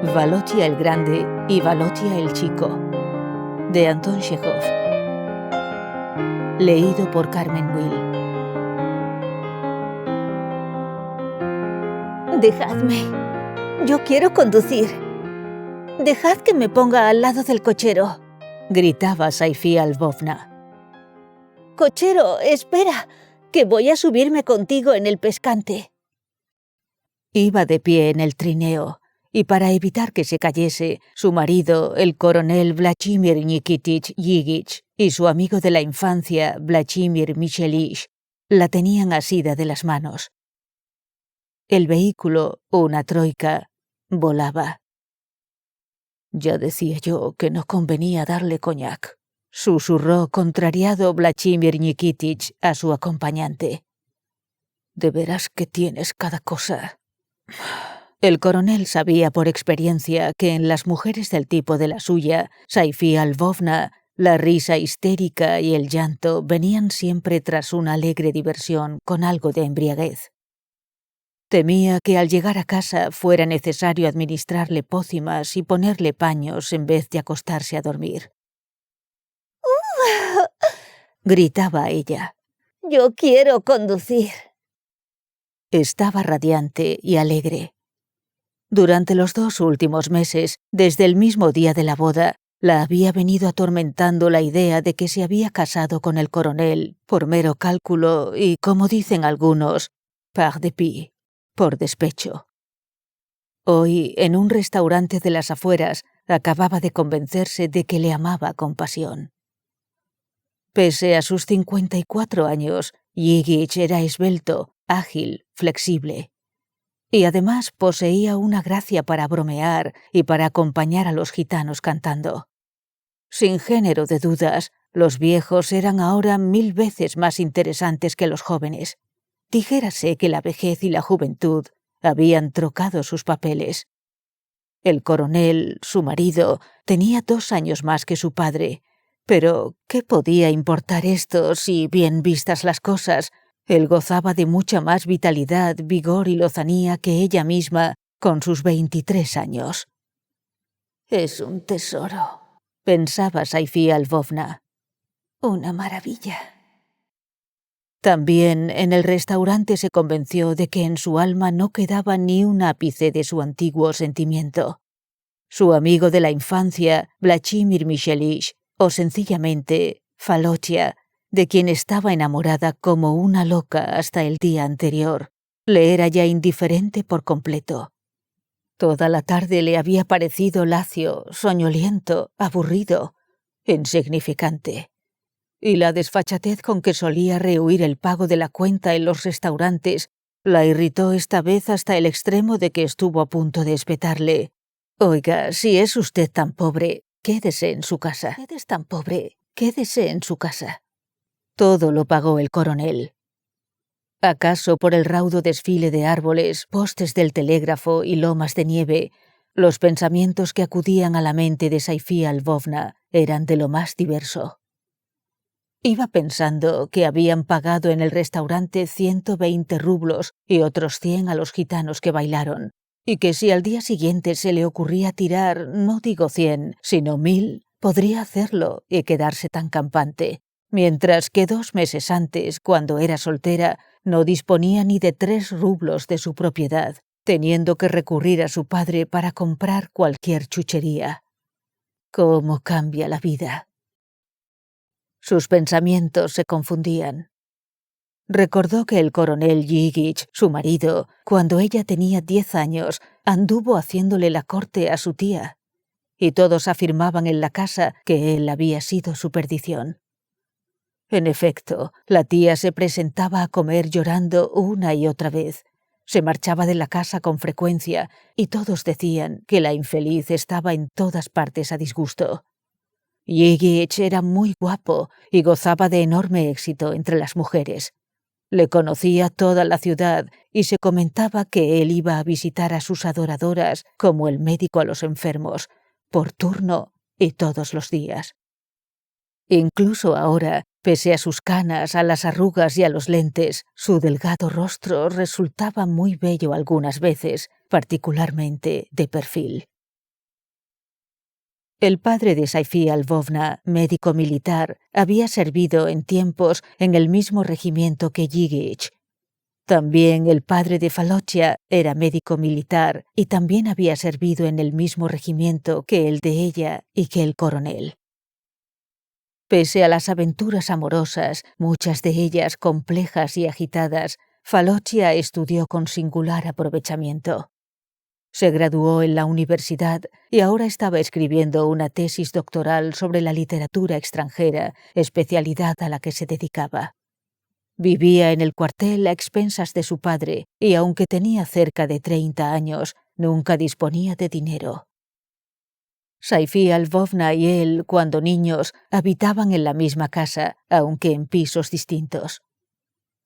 Valotia el Grande y Valotia el Chico, de Anton Chekhov. Leído por Carmen Will. Dejadme. Yo quiero conducir. Dejad que me ponga al lado del cochero, gritaba Saifía Lvovna. Cochero, espera, que voy a subirme contigo en el pescante. Iba de pie en el trineo, y para evitar que se cayese, su marido, el coronel Vladimir Nikitich Yigich, y su amigo de la infancia, Vladimir Michelich, la tenían asida de las manos. El vehículo, una troika, volaba. «Ya decía yo que no convenía darle coñac», susurró contrariado Vladimir Nikitich a su acompañante. «De veras que tienes cada cosa». El coronel sabía por experiencia que en las mujeres del tipo de la suya, Saifía Lvovna, la risa histérica y el llanto venían siempre tras una alegre diversión con algo de embriaguez. Temía que al llegar a casa fuera necesario administrarle pócimas y ponerle paños en vez de acostarse a dormir. Gritaba ella. Yo quiero conducir. Estaba radiante y alegre. Durante los 2 últimos meses, desde el mismo día de la boda, la había venido atormentando la idea de que se había casado con el coronel por mero cálculo y, como dicen algunos, par dépit, por despecho. Hoy, en un restaurante de las afueras, acababa de convencerse de que le amaba con pasión. Pese a sus 54 años, Yigich era esbelto, ágil, flexible. Y además poseía una gracia para bromear y para acompañar a los gitanos cantando. Sin género de dudas, los viejos eran ahora 1000 veces más interesantes que los jóvenes. Dijérase que la vejez y la juventud habían trocado sus papeles. El coronel, su marido, tenía 2 años más que su padre, pero ¿qué podía importar esto si, bien vistas las cosas, él gozaba de mucha más vitalidad, vigor y lozanía que ella misma con sus 23 años? «Es un tesoro», pensaba Saifía Lvovna. «Una maravilla». También en el restaurante se convenció de que en su alma no quedaba ni un ápice de su antiguo sentimiento. Su amigo de la infancia, Vladimir Michelich, o sencillamente Valotia, de quien estaba enamorada como una loca hasta el día anterior, le era ya indiferente por completo. Toda la tarde le había parecido lacio, soñoliento, aburrido, insignificante. Y la desfachatez con que solía rehuir el pago de la cuenta en los restaurantes la irritó esta vez hasta el extremo de que estuvo a punto de espetarle: «Oiga, si es usted tan pobre, quédese en su casa. ¿Eres tan pobre? Quédese en su casa». Todo lo pagó el coronel. ¿Acaso por el raudo desfile de árboles, postes del telégrafo y lomas de nieve, los pensamientos que acudían a la mente de Saifía Lvovna eran de lo más diverso? Iba pensando que habían pagado en el restaurante 120 rublos y otros 100 a los gitanos que bailaron, y que si al día siguiente se le ocurría tirar, no digo 100, sino 1000, podría hacerlo y quedarse tan campante, mientras que 2 meses antes, cuando era soltera, no disponía ni de 3 rublos de su propiedad, teniendo que recurrir a su padre para comprar cualquier chuchería. ¿Cómo cambia la vida? Sus pensamientos se confundían. Recordó que el coronel Yigich, su marido, cuando ella tenía 10 años, anduvo haciéndole la corte a su tía, y todos afirmaban en la casa que él había sido su perdición. En efecto, la tía se presentaba a comer llorando una y otra vez. Se marchaba de la casa con frecuencia y todos decían que la infeliz estaba en todas partes a disgusto. Yigich era muy guapo y gozaba de enorme éxito entre las mujeres. Le conocía toda la ciudad y se comentaba que él iba a visitar a sus adoradoras como el médico a los enfermos, por turno y todos los días. Incluso ahora, pese a sus canas, a las arrugas y a los lentes, su delgado rostro resultaba muy bello algunas veces, particularmente de perfil. El padre de Saifia Lvovna, médico militar, había servido en tiempos en el mismo regimiento que Yigich. También el padre de Falochia era médico militar y también había servido en el mismo regimiento que el de ella y que el coronel. Pese a las aventuras amorosas, muchas de ellas complejas y agitadas, Falochia estudió con singular aprovechamiento. Se graduó en la universidad y ahora estaba escribiendo una tesis doctoral sobre la literatura extranjera, especialidad a la que se dedicaba. Vivía en el cuartel a expensas de su padre y aunque tenía cerca de 30 años, nunca disponía de dinero. Saifia Lvovna y él, cuando niños, habitaban en la misma casa, aunque en pisos distintos.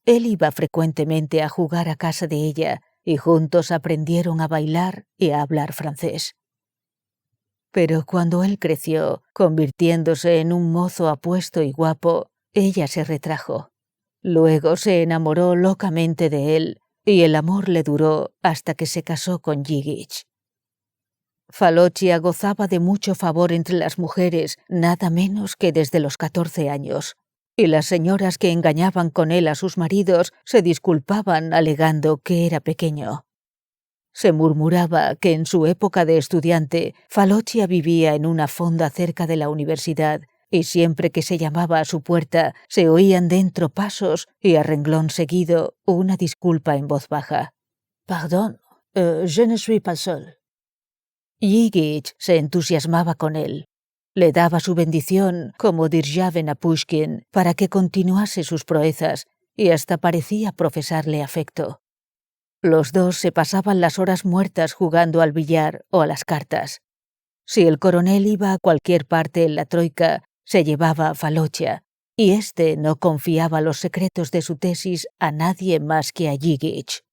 Él iba frecuentemente a jugar a casa de ella y juntos aprendieron a bailar y a hablar francés. Pero cuando él creció, convirtiéndose en un mozo apuesto y guapo, ella se retrajo. Luego se enamoró locamente de él y el amor le duró hasta que se casó con Yigich. Falochia gozaba de mucho favor entre las mujeres, nada menos que desde los 14 años, y las señoras que engañaban con él a sus maridos se disculpaban alegando que era pequeño. Se murmuraba que en su época de estudiante, Falochia vivía en una fonda cerca de la universidad y siempre que se llamaba a su puerta se oían dentro pasos y a renglón seguido una disculpa en voz baja. «Pardon, je ne suis pas seul». Yigich se entusiasmaba con él. Le daba su bendición, como Державин a Pushkin, para que continuase sus proezas, y hasta parecía profesarle afecto. Los dos se pasaban las horas muertas jugando al billar o a las cartas. Si el coronel iba a cualquier parte en la troika, se llevaba a Falochia, y éste no confiaba los secretos de su tesis a nadie más que a Yigich.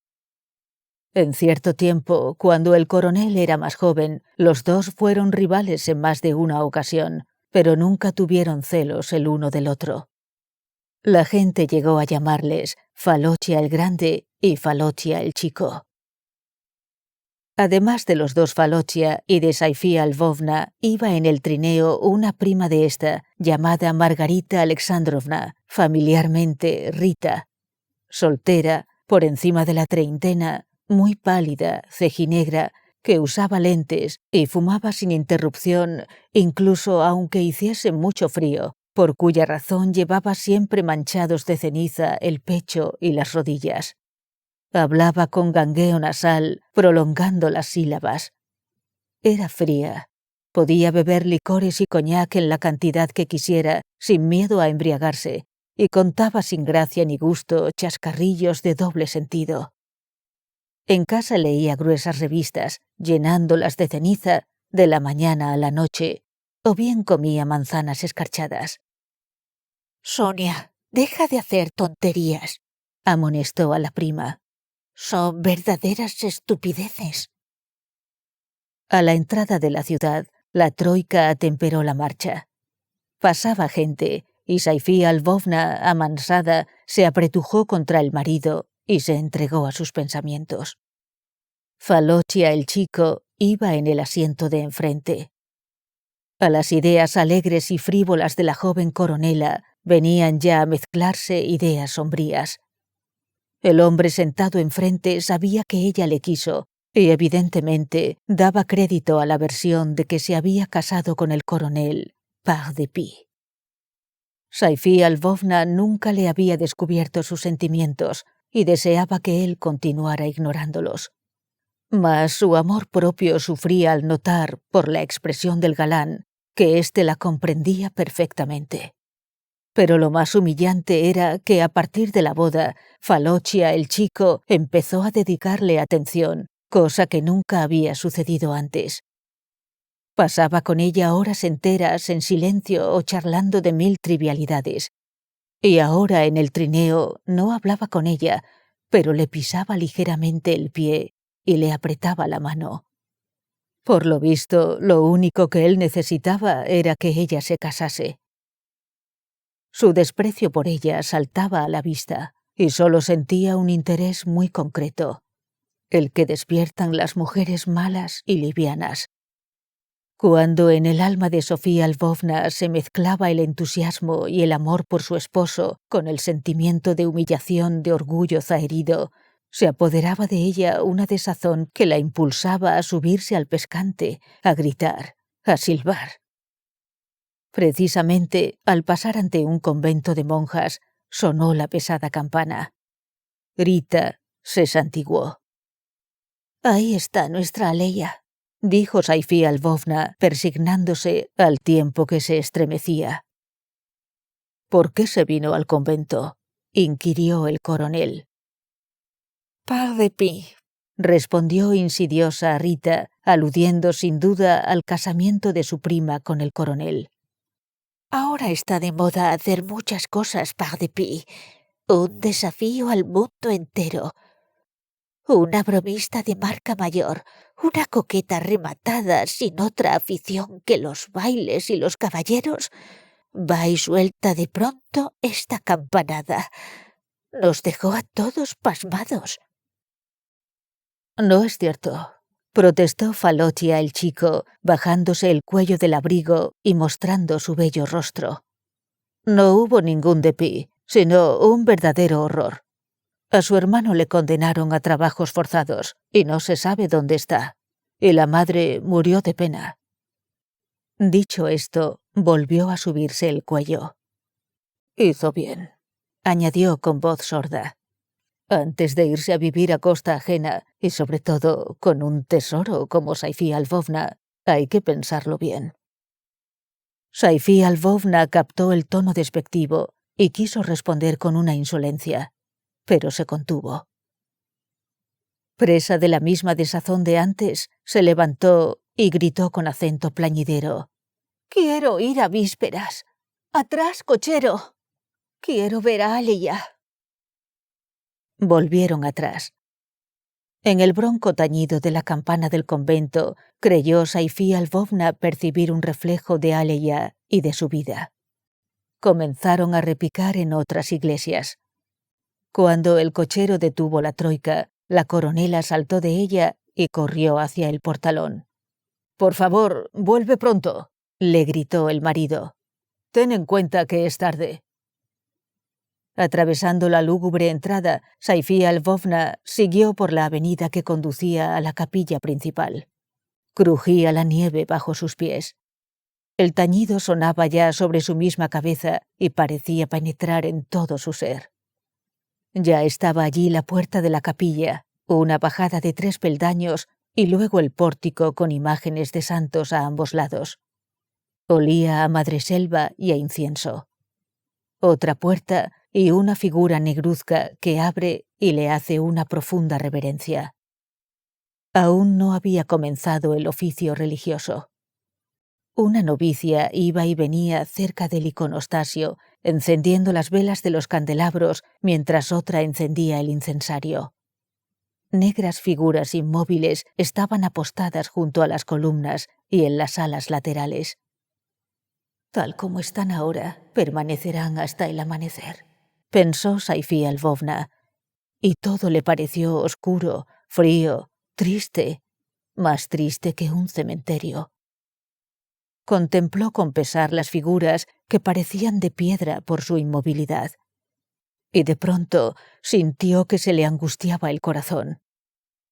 En cierto tiempo, cuando el coronel era más joven, los dos fueron rivales en más de una ocasión, pero nunca tuvieron celos el uno del otro. La gente llegó a llamarles Falochia el Grande y Falochia el Chico. Además de los dos Falochia y de Saifia Lvovna, iba en el trineo una prima de esta, llamada Margarita Alexandrovna, familiarmente Rita. Soltera, por encima de la treintena, muy pálida, cejinegra, que usaba lentes y fumaba sin interrupción, incluso aunque hiciese mucho frío, por cuya razón llevaba siempre manchados de ceniza el pecho y las rodillas. Hablaba con gangueo nasal, prolongando las sílabas. Era fría. Podía beber licores y coñac en la cantidad que quisiera, sin miedo a embriagarse, y contaba sin gracia ni gusto chascarrillos de doble sentido. En casa leía gruesas revistas, llenándolas de ceniza de la mañana a la noche, o bien comía manzanas escarchadas. «Sonia, deja de hacer tonterías», amonestó a la prima. «Son verdaderas estupideces». A la entrada de la ciudad, la troika atemperó la marcha. Pasaba gente, y Saifia Lvovna, amansada, se apretujó contra el marido y se entregó a sus pensamientos. Falochia el Chico iba en el asiento de enfrente. A las ideas alegres y frívolas de la joven coronela venían ya a mezclarse ideas sombrías. El hombre sentado enfrente sabía que ella le quiso y evidentemente daba crédito a la versión de que se había casado con el coronel par dépit. Saifia Lvovna nunca le había descubierto sus sentimientos y deseaba que él continuara ignorándolos. Mas su amor propio sufría al notar, por la expresión del galán, que éste la comprendía perfectamente. Pero lo más humillante era que a partir de la boda, Falochia el Chico empezó a dedicarle atención, cosa que nunca había sucedido antes. Pasaba con ella horas enteras en silencio o charlando de 1000 trivialidades. Y ahora en el trineo no hablaba con ella, pero le pisaba ligeramente el pie y le apretaba la mano. Por lo visto, lo único que él necesitaba era que ella se casase. Su desprecio por ella saltaba a la vista y solo sentía un interés muy concreto, el que despiertan las mujeres malas y livianas. Cuando en el alma de Sofía Lvovna se mezclaba el entusiasmo y el amor por su esposo con el sentimiento de humillación de orgullo zaherido, se apoderaba de ella una desazón que la impulsaba a subirse al pescante, a gritar, a silbar. Precisamente al pasar ante un convento de monjas, sonó la pesada campana. Rita se santiguó. «Ahí está nuestra Aleya», dijo Saifía Lvovna, persignándose al tiempo que se estremecía. «¿Por qué se vino al convento?», inquirió el coronel. «Par de pi», respondió insidiosa Rita, aludiendo sin duda al casamiento de su prima con el coronel. «Ahora está de moda hacer muchas cosas par de pi. Un desafío al mundo entero. Una bromista de marca mayor, una coqueta rematada sin otra afición que los bailes y los caballeros. Va y suelta de pronto esta campanada. Nos dejó a todos pasmados». «No es cierto», protestó Falotia el chico, bajándose el cuello del abrigo y mostrando su bello rostro. «No hubo ningún depí, sino un verdadero horror. A su hermano le condenaron a trabajos forzados y no se sabe dónde está. Y la madre murió de pena». Dicho esto, volvió a subirse el cuello. «Hizo bien», añadió con voz sorda. «Antes de irse a vivir a costa ajena, y sobre todo con un tesoro como Saifía Lvovna, hay que pensarlo bien». Saifía Lvovna captó el tono despectivo y quiso responder con una insolencia, pero se contuvo. Presa de la misma desazón de antes, se levantó y gritó con acento plañidero: «Quiero ir a vísperas. Atrás, cochero. Quiero ver a Aleya». Volvieron atrás. En el bronco tañido de la campana del convento, creyó Saifía Lvovna percibir un reflejo de Aleya y de su vida. Comenzaron a repicar en otras iglesias. Cuando el cochero detuvo la troika, la coronela saltó de ella y corrió hacia el portalón. «Por favor, vuelve pronto», le gritó el marido. «Ten en cuenta que es tarde». Atravesando la lúgubre entrada, Saifía Lvovna siguió por la avenida que conducía a la capilla principal. Crujía la nieve bajo sus pies. El tañido sonaba ya sobre su misma cabeza y parecía penetrar en todo su ser. Ya estaba allí la puerta de la capilla, una bajada de 3 peldaños y luego el pórtico con imágenes de santos a ambos lados. Olía a madreselva y a incienso. Otra puerta y una figura negruzca que abre y le hace una profunda reverencia. Aún no había comenzado el oficio religioso. Una novicia iba y venía cerca del iconostasio, encendiendo las velas de los candelabros mientras otra encendía el incensario. Negras figuras inmóviles estaban apostadas junto a las columnas y en las alas laterales. Tal como están ahora, permanecerán hasta el amanecer, pensó Saifía Lvovna, y todo le pareció oscuro, frío, triste, más triste que un cementerio. Contempló con pesar las figuras que parecían de piedra por su inmovilidad, y de pronto sintió que se le angustiaba el corazón.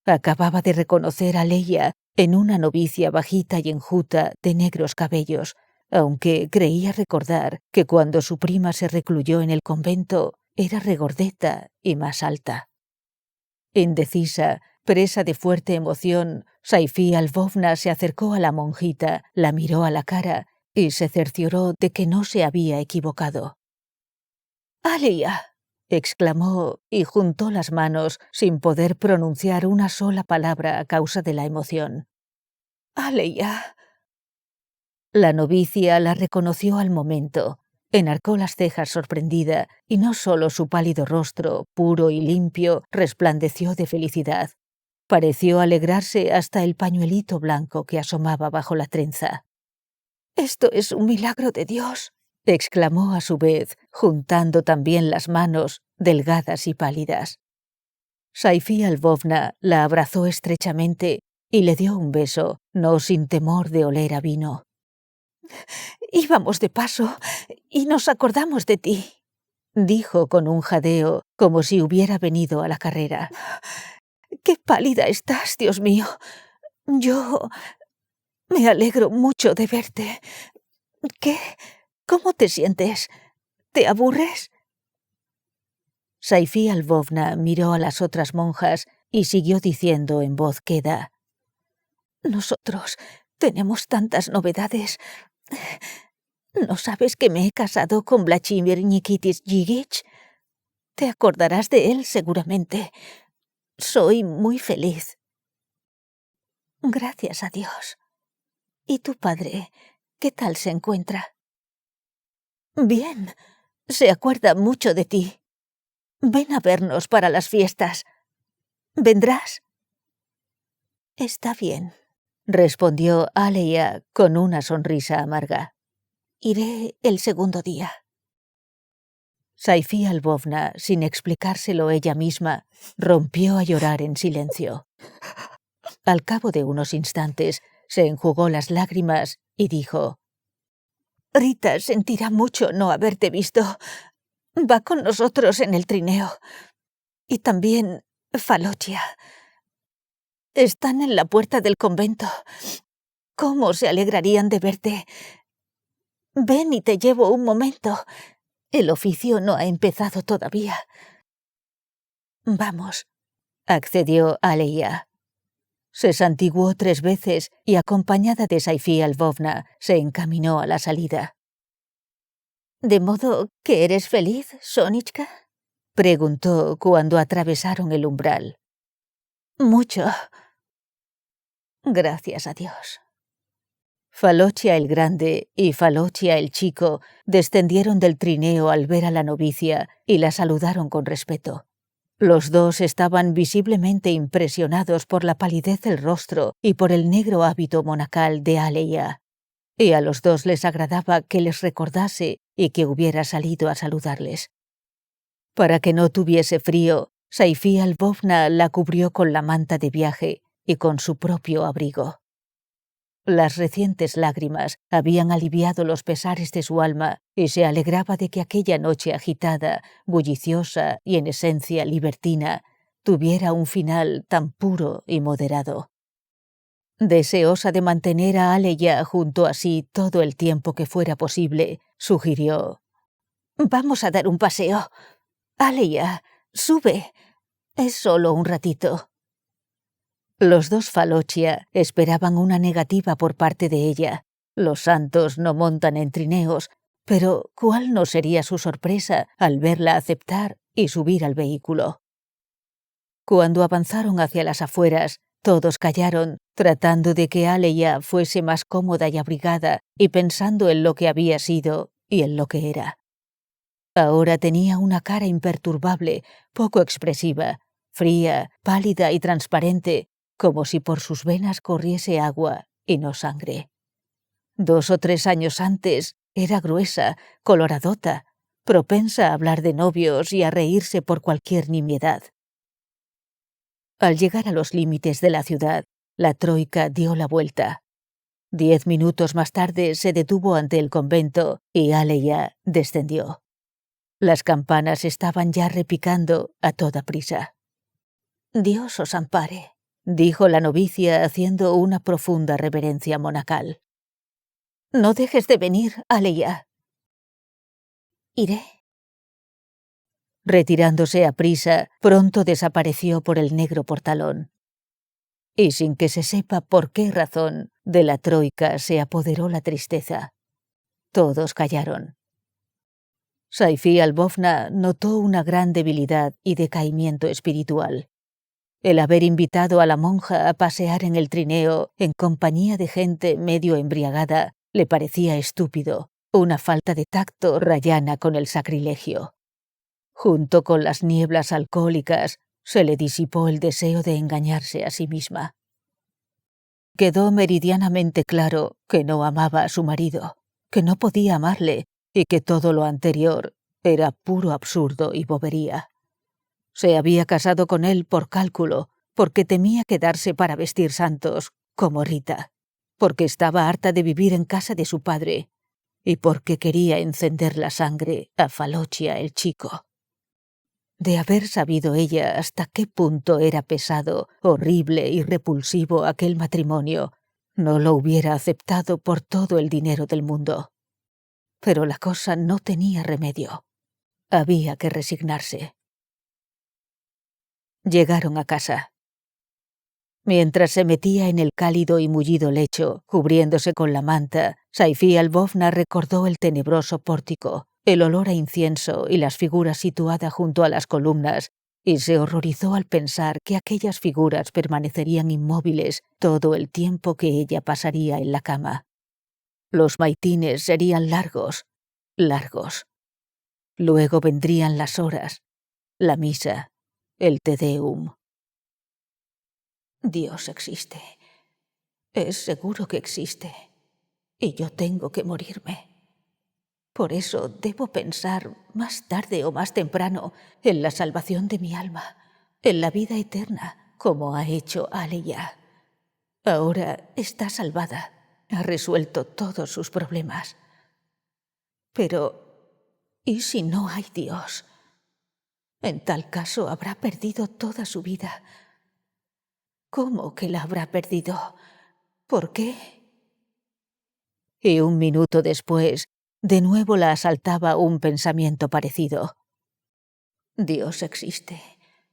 Acababa de reconocer a Leia en una novicia bajita y enjuta de negros cabellos, aunque creía recordar que cuando su prima se recluyó en el convento era regordeta y más alta. Indecisa, presa de fuerte emoción, Saifía Lvovna se acercó a la monjita, la miró a la cara y se cercioró de que no se había equivocado. «Aleya», exclamó y juntó las manos sin poder pronunciar una sola palabra a causa de la emoción. «Aleya». La novicia la reconoció al momento, enarcó las cejas sorprendida y no solo su pálido rostro, puro y limpio, resplandeció de felicidad. Pareció alegrarse hasta el pañuelito blanco que asomaba bajo la trenza. «Esto es un milagro de Dios», exclamó a su vez, juntando también las manos, delgadas y pálidas. Saifía Lvovna la abrazó estrechamente y le dio un beso, no sin temor de oler a vino. «Íbamos de paso y nos acordamos de ti», dijo con un jadeo, como si hubiera venido a la carrera. «Qué pálida estás, Dios mío. Yo me alegro mucho de verte. ¿Qué? ¿Cómo te sientes? ¿Te aburres?» Saifía Lvovna miró a las otras monjas y siguió diciendo en voz queda: «Nosotros tenemos tantas novedades. ¿No sabes que me he casado con Vladimir Nikitich? Te acordarás de él seguramente. Soy muy feliz». «Gracias a Dios. ¿Y tu padre, qué tal se encuentra?» «Bien. Se acuerda mucho de ti. Ven a vernos para las fiestas. ¿Vendrás?» «Está bien», respondió Aleya con una sonrisa amarga. «Iré el segundo día». Saifía Lvovna, sin explicárselo ella misma, rompió a llorar en silencio. Al cabo de unos instantes, se enjugó las lágrimas y dijo: «Rita sentirá mucho no haberte visto. Va con nosotros en el trineo. Y también Falochia. Están en la puerta del convento. ¿Cómo se alegrarían de verte? Ven y te llevo un momento. El oficio no ha empezado todavía». «Vamos», accedió Aleya. Se santiguó 3 veces y, acompañada de Saifía Lvovna, se encaminó a la salida. «¿De modo que eres feliz, Sonichka?», preguntó cuando atravesaron el umbral. «Mucho. Gracias a Dios». Falochia el grande y Falochia el chico descendieron del trineo al ver a la novicia y la saludaron con respeto. Los dos estaban visiblemente impresionados por la palidez del rostro y por el negro hábito monacal de Aleya, y a los dos les agradaba que les recordase y que hubiera salido a saludarles. Para que no tuviese frío, Saifía Lvovna la cubrió con la manta de viaje y con su propio abrigo. Las recientes lágrimas habían aliviado los pesares de su alma y se alegraba de que aquella noche agitada, bulliciosa y en esencia libertina tuviera un final tan puro y moderado. Deseosa de mantener a Aleya junto a sí todo el tiempo que fuera posible, sugirió: «Vamos a dar un paseo. Aleya, sube. Es solo un ratito». Los dos Falochia esperaban una negativa por parte de ella. Los santos no montan en trineos, pero ¿cuál no sería su sorpresa al verla aceptar y subir al vehículo? Cuando avanzaron hacia las afueras, todos callaron, tratando de que Aleya fuese más cómoda y abrigada y pensando en lo que había sido y en lo que era. Ahora tenía una cara imperturbable, poco expresiva, fría, pálida y transparente, como si por sus venas corriese agua y no sangre. 2 o 3 años antes era gruesa, coloradota, propensa a hablar de novios y a reírse por cualquier nimiedad. Al llegar a los límites de la ciudad, la troika dio la vuelta. 10 minutos más tarde se detuvo ante el convento y Aleya descendió. Las campanas estaban ya repicando a toda prisa. «Dios os ampare», dijo la novicia haciendo una profunda reverencia monacal. «No dejes de venir, Aleya». «Iré». Retirándose a prisa, pronto desapareció por el negro portalón. Y sin que se sepa por qué razón, de la troika se apoderó la tristeza. Todos callaron. Saifía Lvovna notó una gran debilidad y decaimiento espiritual. El haber invitado a la monja a pasear en el trineo en compañía de gente medio embriagada le parecía estúpido, una falta de tacto rayana con el sacrilegio. Junto con las nieblas alcohólicas se le disipó el deseo de engañarse a sí misma. Quedó meridianamente claro que no amaba a su marido, que no podía amarle y que todo lo anterior era puro absurdo y bobería. Se había casado con él por cálculo, porque temía quedarse para vestir santos, como Rita, porque estaba harta de vivir en casa de su padre y porque quería encender la sangre a Falocia el chico. De haber sabido ella hasta qué punto era pesado, horrible y repulsivo aquel matrimonio, no lo hubiera aceptado por todo el dinero del mundo. Pero la cosa no tenía remedio. Había que resignarse. Llegaron a casa. Mientras se metía en el cálido y mullido lecho, cubriéndose con la manta, Saifía Lvovna recordó el tenebroso pórtico, el olor a incienso y las figuras situadas junto a las columnas, y se horrorizó al pensar que aquellas figuras permanecerían inmóviles todo el tiempo que ella pasaría en la cama. Los maitines serían largos, largos. Luego vendrían las horas, la misa, el Te Deum. Dios existe. Es seguro que existe. Y yo tengo que morirme. Por eso debo pensar más tarde o más temprano en la salvación de mi alma, en la vida eterna, como ha hecho Aleya. Ahora está salvada, ha resuelto todos sus problemas. Pero, ¿y si no hay Dios? En tal caso habrá perdido toda su vida. ¿Cómo que la habrá perdido? ¿Por qué? Y un minuto después, de nuevo la asaltaba un pensamiento parecido. Dios existe,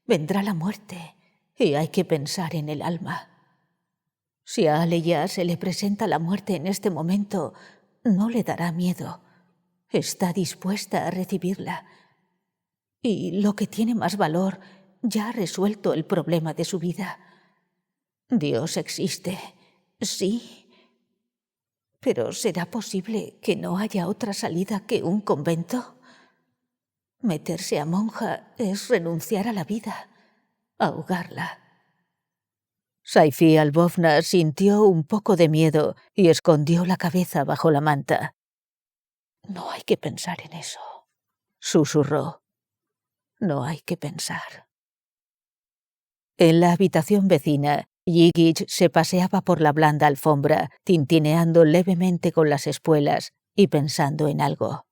vendrá la muerte, y hay que pensar en el alma. Si a Aleya se le presenta la muerte en este momento, no le dará miedo. Está dispuesta a recibirla. Y lo que tiene más valor, ya ha resuelto el problema de su vida. Dios existe, sí. ¿Pero será posible que no haya otra salida que un convento? Meterse a monja es renunciar a la vida, ahogarla. Saifía Lvovna sintió un poco de miedo y escondió la cabeza bajo la manta. «No hay que pensar en eso», susurró. «No hay que pensar». En la habitación vecina, Yigich se paseaba por la blanda alfombra, tintineando levemente con las espuelas y pensando en algo.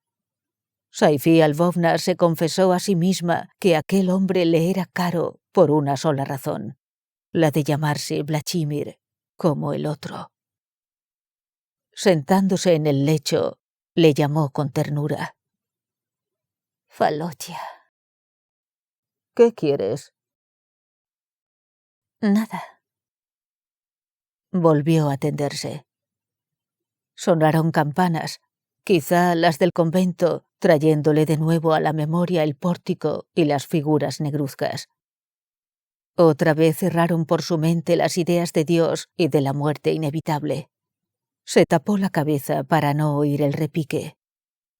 Saifía Lvovna se confesó a sí misma que aquel hombre le era caro por una sola razón, la de llamarse Vlachimir, como el otro. Sentándose en el lecho, le llamó con ternura. «Falocia». «¿Qué quieres?» «Nada». Volvió a tenderse. Sonaron campanas, quizá las del convento, trayéndole de nuevo a la memoria el pórtico y las figuras negruzcas. Otra vez cerraron por su mente las ideas de Dios y de la muerte inevitable. Se tapó la cabeza para no oír el repique.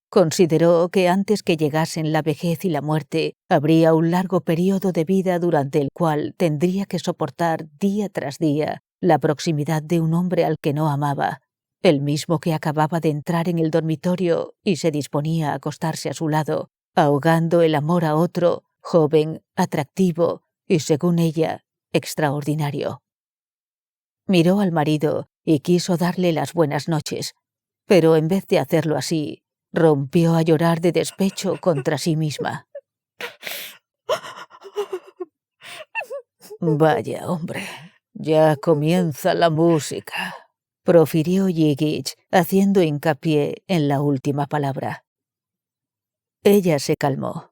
Consideró que antes que llegasen la vejez y la muerte, habría un largo periodo de vida durante el cual tendría que soportar día tras día la proximidad de un hombre al que no amaba, el mismo que acababa de entrar en el dormitorio y se disponía a acostarse a su lado, ahogando el amor a otro, joven, atractivo y, según ella, extraordinario. Miró al marido y quiso darle las buenas noches, pero en vez de hacerlo así, rompió a llorar de despecho contra sí misma. «Vaya, hombre, ya comienza la música», profirió Yigich, haciendo hincapié en la última palabra. Ella se calmó,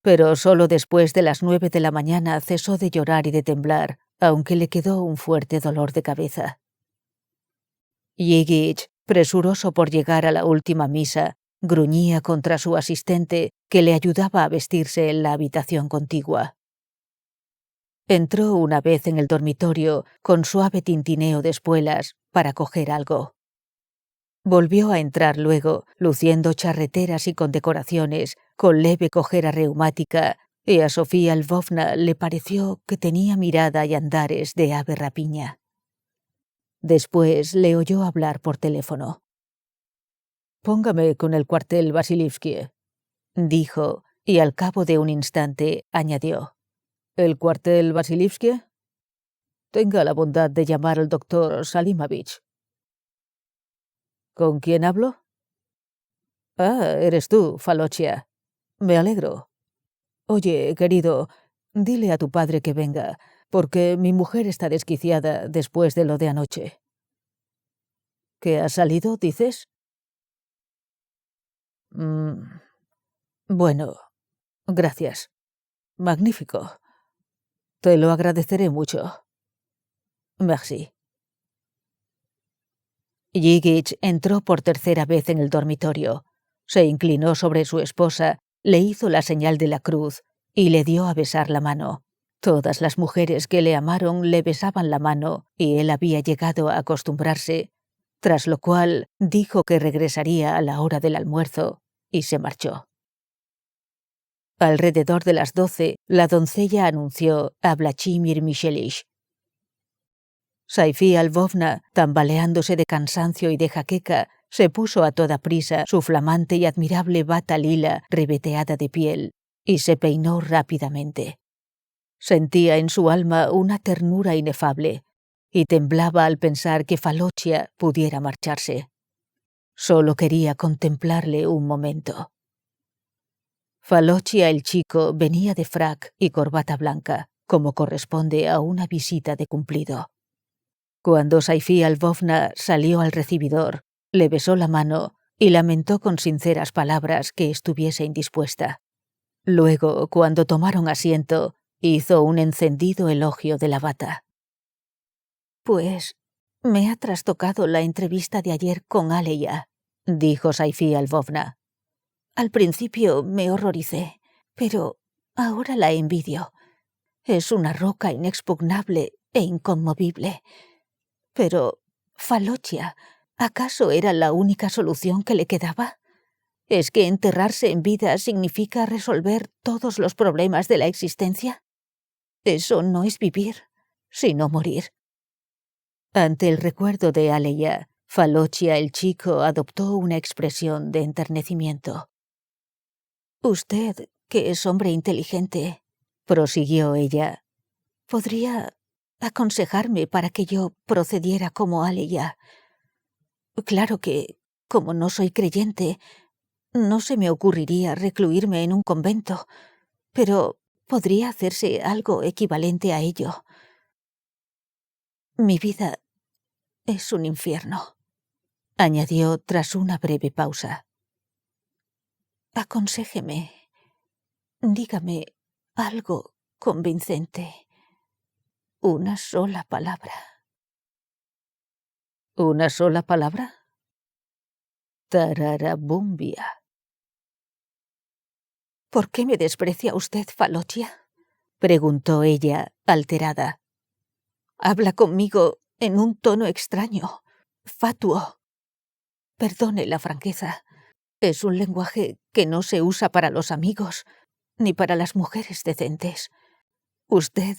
pero solo después de las 9 de la mañana cesó de llorar y de temblar, aunque le quedó un fuerte dolor de cabeza. Yigich, presuroso por llegar a la última misa, gruñía contra su asistente, que le ayudaba a vestirse en la habitación contigua. Entró una vez en el dormitorio con suave tintineo de espuelas para coger algo. Volvió a entrar luego, luciendo charreteras y condecoraciones, con leve cojera reumática, y a Sofía Lvovna le pareció que tenía mirada y andares de ave rapiña. Después le oyó hablar por teléfono. «Póngame con el cuartel Vasilivsky», dijo, y al cabo de un instante añadió. «¿El cuartel Vasilivsky?» Tenga la bondad de llamar al doctor Salimovich. ¿Con quién hablo? Ah, eres tú, Falochia. Me alegro. Oye, querido, dile a tu padre que venga, porque mi mujer está desquiciada después de lo de anoche. ¿Que ha salido, dices? Bueno, gracias. Magnífico. Te lo agradeceré mucho. Merci. Yigich entró por tercera vez en el dormitorio. Se inclinó sobre su esposa, le hizo la señal de la cruz y le dio a besar la mano. Todas las mujeres que le amaron le besaban la mano y él había llegado a acostumbrarse, tras lo cual dijo que regresaría a la hora del almuerzo y se marchó. Alrededor de las 12, la doncella anunció a Vladimir Michelich. Saifía Lvovna, tambaleándose de cansancio y de jaqueca, se puso a toda prisa su flamante y admirable bata lila ribeteada de piel y se peinó rápidamente. Sentía en su alma una ternura inefable y temblaba al pensar que Falochia pudiera marcharse. Solo quería contemplarle un momento. Falochia el chico venía de frac y corbata blanca, como corresponde a una visita de cumplido. Cuando Saifía Lvovna salió al recibidor, le besó la mano y lamentó con sinceras palabras que estuviese indispuesta. Luego, cuando tomaron asiento, hizo un encendido elogio de la bata. «Pues me ha trastocado la entrevista de ayer con Aleya», dijo Saifía Lvovna. «Al principio me horroricé, pero ahora la envidio. Es una roca inexpugnable e inconmovible. Pero, Falochia, ¿acaso era la única solución que le quedaba? ¿Es que enterrarse en vida significa resolver todos los problemas de la existencia? Eso no es vivir, sino morir». Ante el recuerdo de Aleya, Falochia el chico adoptó una expresión de enternecimiento. «Usted, que es hombre inteligente», prosiguió ella, «podría aconsejarme para que yo procediera como Aleya. Claro que, como no soy creyente, no se me ocurriría recluirme en un convento, pero podría hacerse algo equivalente a ello. Mi vida es un infierno», añadió tras una breve pausa. «Aconséjeme, dígame algo convincente, una sola palabra». ¿Una sola palabra? Tararabumbia. «¿Por qué me desprecia usted, Falochia?», preguntó ella, alterada. «Habla conmigo en un tono extraño, fatuo. Perdone la franqueza. Es un lenguaje que no se usa para los amigos, ni para las mujeres decentes. Usted...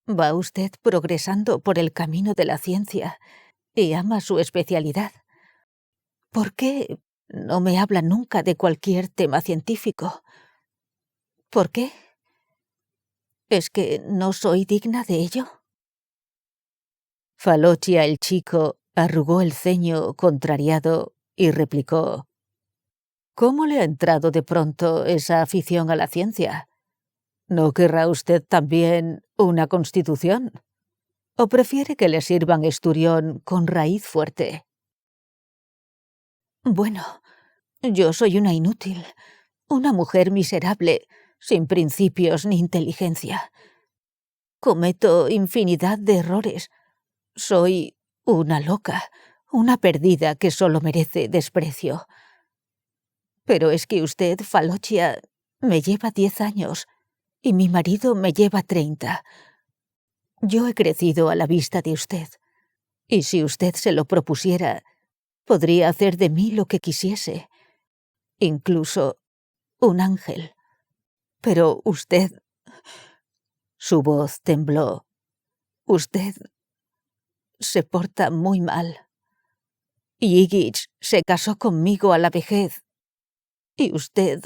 Va usted progresando por el camino de la ciencia y ama su especialidad. ¿Por qué no me habla nunca de cualquier tema científico? ¿Por qué? ¿Es que no soy digna de ello?». Falochia el chico arrugó el ceño contrariado y replicó: «¿Cómo le ha entrado de pronto esa afición a la ciencia? ¿No querrá usted también una constitución? ¿O prefiere que le sirvan esturión con raíz fuerte?». «Bueno, yo soy una inútil, una mujer miserable, sin principios ni inteligencia. Cometo infinidad de errores. Soy una loca, una perdida que solo merece desprecio. Pero es que usted, Falochia, me lleva 10 años y mi marido me lleva 30. Yo he crecido a la vista de usted, y si usted se lo propusiera, podría hacer de mí lo que quisiese, incluso un ángel. Pero usted...». Su voz tembló. «Usted se porta muy mal. Yigich se casó conmigo a la vejez. Y usted...».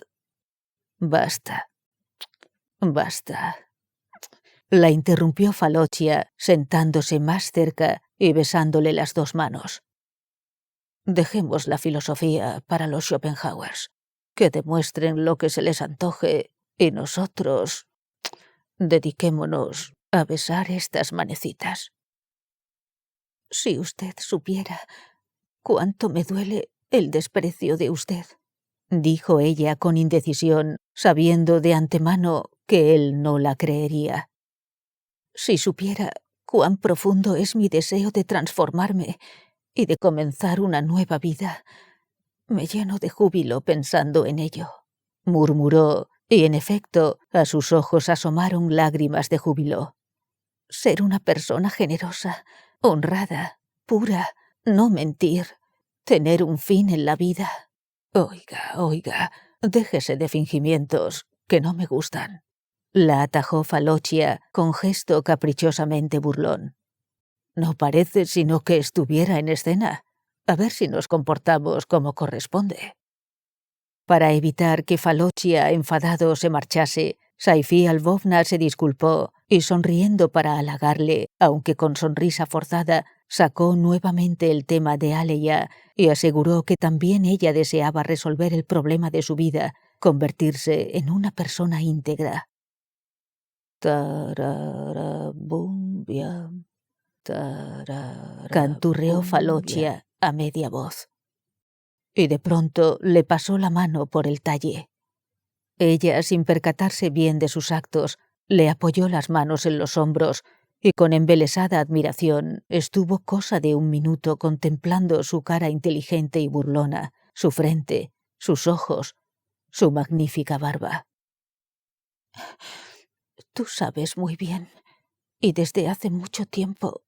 «Basta, basta. La interrumpió Falochia, sentándose más cerca y besándole las 2 manos. Dejemos la filosofía para los Schopenhauers, que demuestren lo que se les antoje, y nosotros dediquémonos a besar estas manecitas. Si usted supiera cuánto me duele el desprecio de usted, dijo ella con indecisión, sabiendo de antemano que él no la creería. Si supiera cuán profundo es mi deseo de transformarme y de comenzar una nueva vida, me lleno de júbilo pensando en ello, murmuró, y en efecto a sus ojos asomaron lágrimas de júbilo. Ser una persona generosa, honrada, pura, no mentir, tener un fin en la vida. Oiga, déjese de fingimientos, que no me gustan. La atajó Falochia con gesto caprichosamente burlón. No parece sino que estuviera en escena. A ver si nos comportamos como corresponde. Para evitar que Falochia, enfadado, se marchase, Saifi Lvovna se disculpó y, sonriendo para halagarle, aunque con sonrisa forzada, sacó nuevamente el tema de Aleya y aseguró que también ella deseaba resolver el problema de su vida, convertirse en una persona íntegra. Tararabumbiam, canturreó Falochia a media voz. Y de pronto le pasó la mano por el talle. Ella, sin percatarse bien de sus actos, le apoyó las manos en los hombros y con embelesada admiración estuvo cosa de 1 minuto contemplando su cara inteligente y burlona, su frente, sus ojos, su magnífica barba. Tú sabes muy bien, y desde hace mucho tiempo,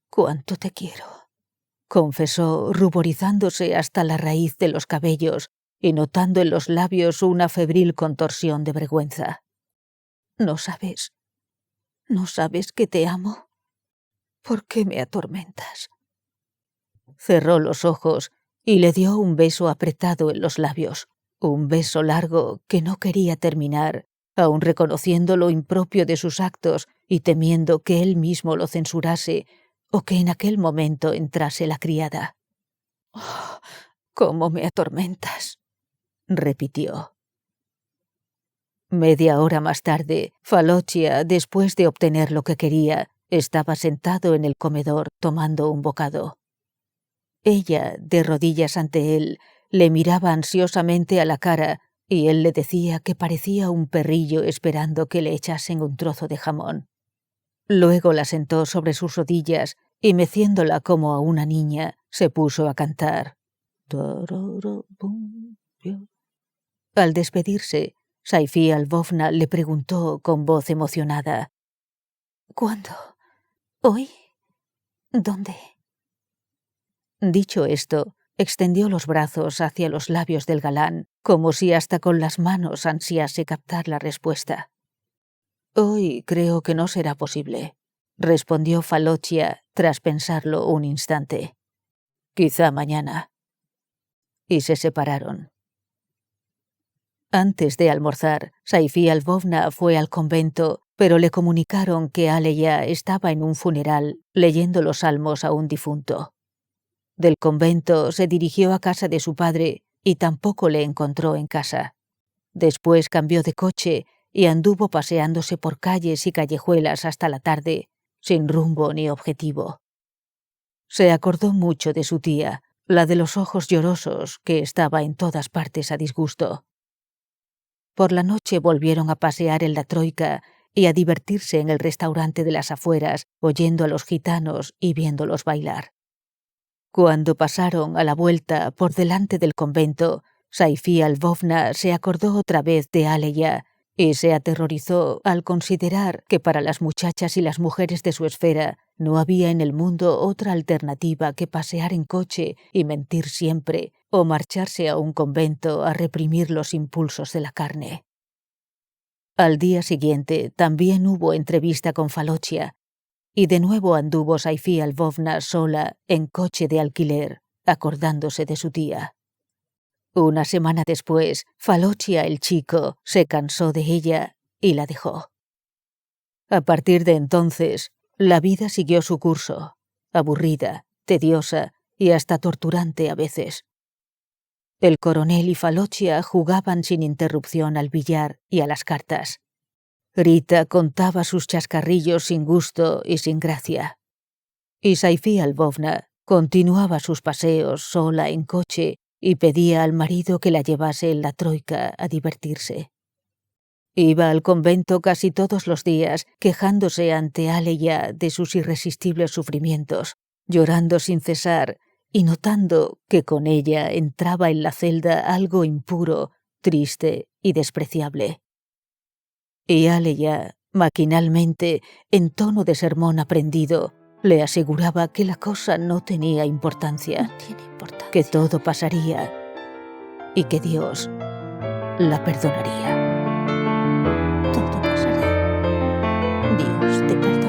cuánto te quiero, confesó, ruborizándose hasta la raíz de los cabellos y notando en los labios una febril contorsión de vergüenza. ¿No sabes que te amo? ¿Por qué me atormentas? Cerró los ojos y le dio un beso apretado en los labios, un beso largo que no quería terminar, aun reconociendo lo impropio de sus actos y temiendo que él mismo lo censurase o que en aquel momento entrase la criada. Oh, ¿cómo me atormentas?, repitió. Media hora más tarde, Falochia, después de obtener lo que quería, estaba sentado en el comedor tomando un bocado. Ella, de rodillas ante él, le miraba ansiosamente a la cara y él le decía que parecía un perrillo esperando que le echasen un trozo de jamón. Luego la sentó sobre sus rodillas y, meciéndola como a una niña, se puso a cantar. Al despedirse, Saifi Lvovna le preguntó con voz emocionada: ¿Cuándo? ¿Hoy? ¿Dónde? Dicho esto, extendió los brazos hacia los labios del galán, como si hasta con las manos ansiase captar la respuesta. Hoy creo que no será posible, respondió Falochia tras pensarlo un instante. Quizá mañana. Y se separaron. Antes de almorzar, Saifi Lvovna fue al convento, pero le comunicaron que Aleya estaba en un funeral leyendo los salmos a un difunto. Del convento se dirigió a casa de su padre y tampoco le encontró en casa. Después cambió de coche y anduvo paseándose por calles y callejuelas hasta la tarde, sin rumbo ni objetivo. Se acordó mucho de su tía, la de los ojos llorosos, que estaba en todas partes a disgusto. Por la noche volvieron a pasear en la Troika y a divertirse en el restaurante de las afueras, oyendo a los gitanos y viéndolos bailar. Cuando pasaron a la vuelta por delante del convento, Saifi Lvovna se acordó otra vez de Aleya y se aterrorizó al considerar que para las muchachas y las mujeres de su esfera no había en el mundo otra alternativa que pasear en coche y mentir siempre, o marcharse a un convento a reprimir los impulsos de la carne. Al día siguiente también hubo entrevista con Falochia, y de nuevo anduvo Saifi Lvovna sola en coche de alquiler, acordándose de su tía. Una semana después, Falochia el chico se cansó de ella y la dejó. A partir de entonces, la vida siguió su curso, aburrida, tediosa y hasta torturante a veces. El coronel y Falocia jugaban sin interrupción al billar y a las cartas. Rita contaba sus chascarrillos sin gusto y sin gracia. Y Saifía Albovna continuaba sus paseos sola en coche y pedía al marido que la llevase en la troika a divertirse. Iba al convento casi todos los días, quejándose ante Aleya de sus irresistibles sufrimientos, llorando sin cesar y notando que con ella entraba en la celda algo impuro, triste y despreciable. Y Aleya, maquinalmente, en tono de sermón aprendido, le aseguraba que la cosa no tenía importancia, No tiene importancia. que todo pasaría y que Dios la perdonaría. Todo pasará. Dios te perdonará.